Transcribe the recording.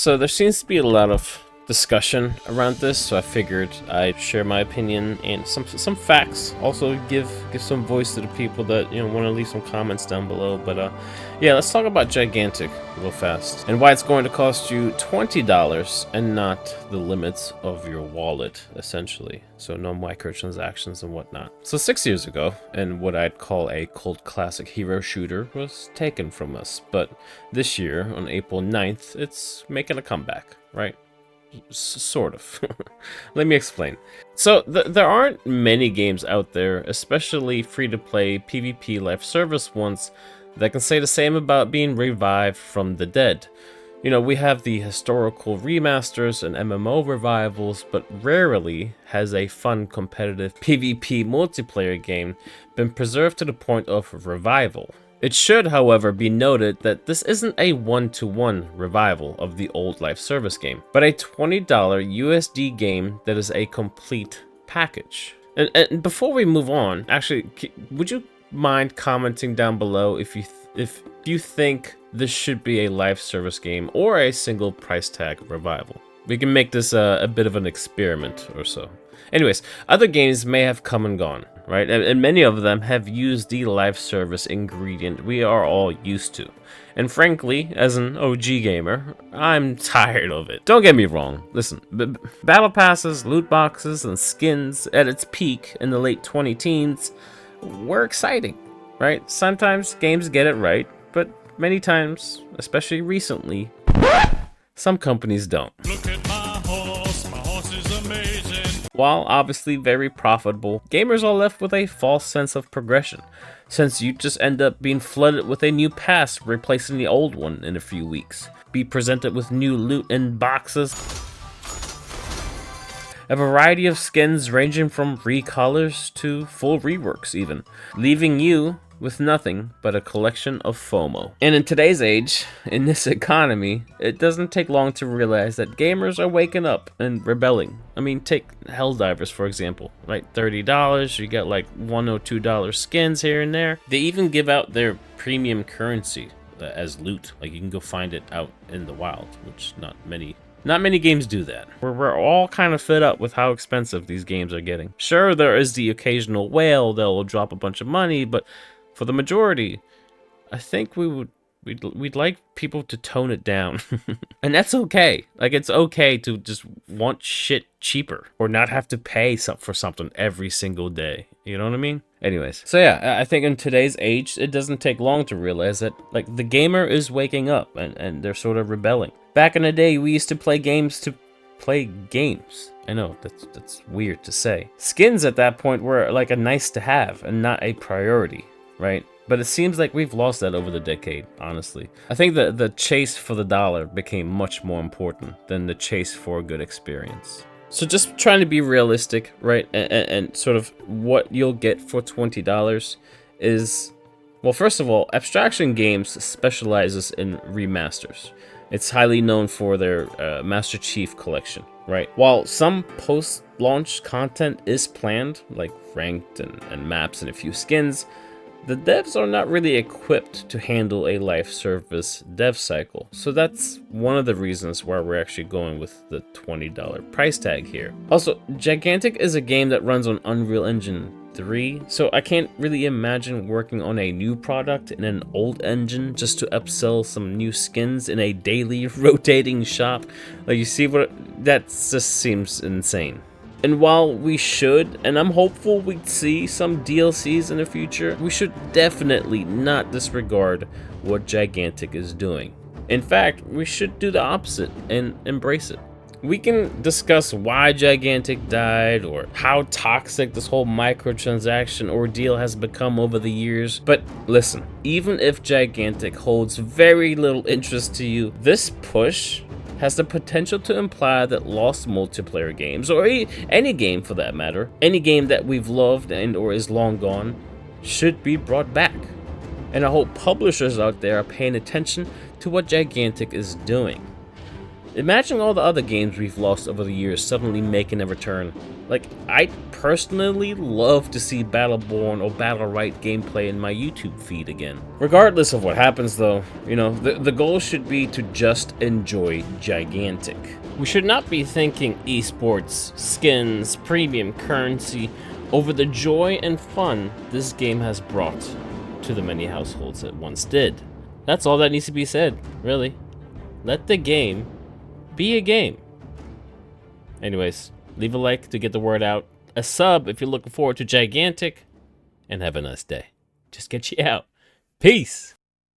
So there seems to be a lot of discussion around this, so I figured I'd share my opinion and some facts. Also give some voice to the people that want to leave some comments down below. But yeah, let's talk about Gigantic real fast and why it's going to cost you $20 and not the limits of your wallet, essentially. So no microtransactions and whatnot. So 6 years ago, and what I'd call a cult classic hero shooter was taken from us, but this year on April 9th, it's making a comeback, right? Sort of. Let me explain. So there aren't many games out there, especially free-to-play PvP live service ones, that can say the same about being revived from the dead. We have the historical remasters and MMO revivals, but rarely has a fun competitive PvP multiplayer game been preserved to the point of revival. It should, however, be noted that this isn't a one-to-one revival of the old live service game, but a $20 USD game that is a complete package. And before we move on, actually, would you mind commenting down below if you think this should be a live service game or a single price tag revival? We can make this a bit of an experiment or so. Anyways, other games may have come and gone, right? And many of them have used the live service ingredient we are all used to. And frankly, as an OG gamer, I'm tired of it. Don't get me wrong. Listen, battle passes, loot boxes, and skins at its peak in the late 2010s were exciting, right? Sometimes games get it right, but many times, especially recently, some companies don't. Look at my horse is amazing. While obviously very profitable, gamers are left with a false sense of progression, since you just end up being flooded with a new pass replacing the old one in a few weeks. Be presented with new loot in boxes, a variety of skins ranging from recolors to full reworks even, leaving you with nothing but a collection of FOMO. And in today's age, in this economy, it doesn't take long to realize that gamers are waking up and rebelling. I mean, take Helldivers for example, right? $30, you get like $1 or $2 skins here and there. They even give out their premium currency as loot, like you can go find it out in the wild, which not many games do that. We're all kind of fed up with how expensive these games are getting. Sure, there is the occasional whale that will drop a bunch of money, but for the majority, I think we'd like people to tone it down. And that's okay. Like, it's okay to just want shit cheaper or not have to pay for something every single day. You know what I mean? Anyways, so yeah, I think in today's age, it doesn't take long to realize that like the gamer is waking up and they're sort of rebelling. Back in the day, we used to play games to play games. I know, that's weird to say. Skins at that point were like a nice to have and not a priority, right? But it seems like we've lost that over the decade, honestly. I think the chase for the dollar became much more important than the chase for a good experience. So just trying to be realistic, right? And sort of what you'll get for $20 is, well, first of all, Abstraction Games specializes in remasters. It's highly known for their Master Chief collection, right? While some post-launch content is planned, like ranked and maps and a few skins, the devs are not really equipped to handle a live service dev cycle. So that's one of the reasons why we're actually going with the $20 price tag here. Also, Gigantic is a game that runs on Unreal Engine 3, so I can't really imagine working on a new product in an old engine just to upsell some new skins in a daily rotating shop. Like, you see that just seems insane. And while we should, and I'm hopeful we'd see some DLCs in the future, we should definitely not disregard what Gigantic is doing. In fact, we should do the opposite and embrace it. We can discuss why Gigantic died or how toxic this whole microtransaction ordeal has become over the years, but listen, even if Gigantic holds very little interest to you, this push has the potential to imply that lost multiplayer games, or any game for that matter, any game that we've loved and or is long gone, should be brought back. And I hope publishers out there are paying attention to what Gigantic is doing. Imagine all the other games we've lost over the years suddenly making a return. Like, I'd personally love to see Battleborn or Battlerite gameplay in my YouTube feed again. Regardless of what happens though, you know, the goal should be to just enjoy Gigantic. We should not be thinking esports, skins, premium currency over the joy and fun this game has brought to the many households it once did. That's all that needs to be said, really. Let the game be a game. Anyways, leave a like to get the word out, a sub if you're looking forward to Gigantic, and have a nice day. Just get you out. Peace!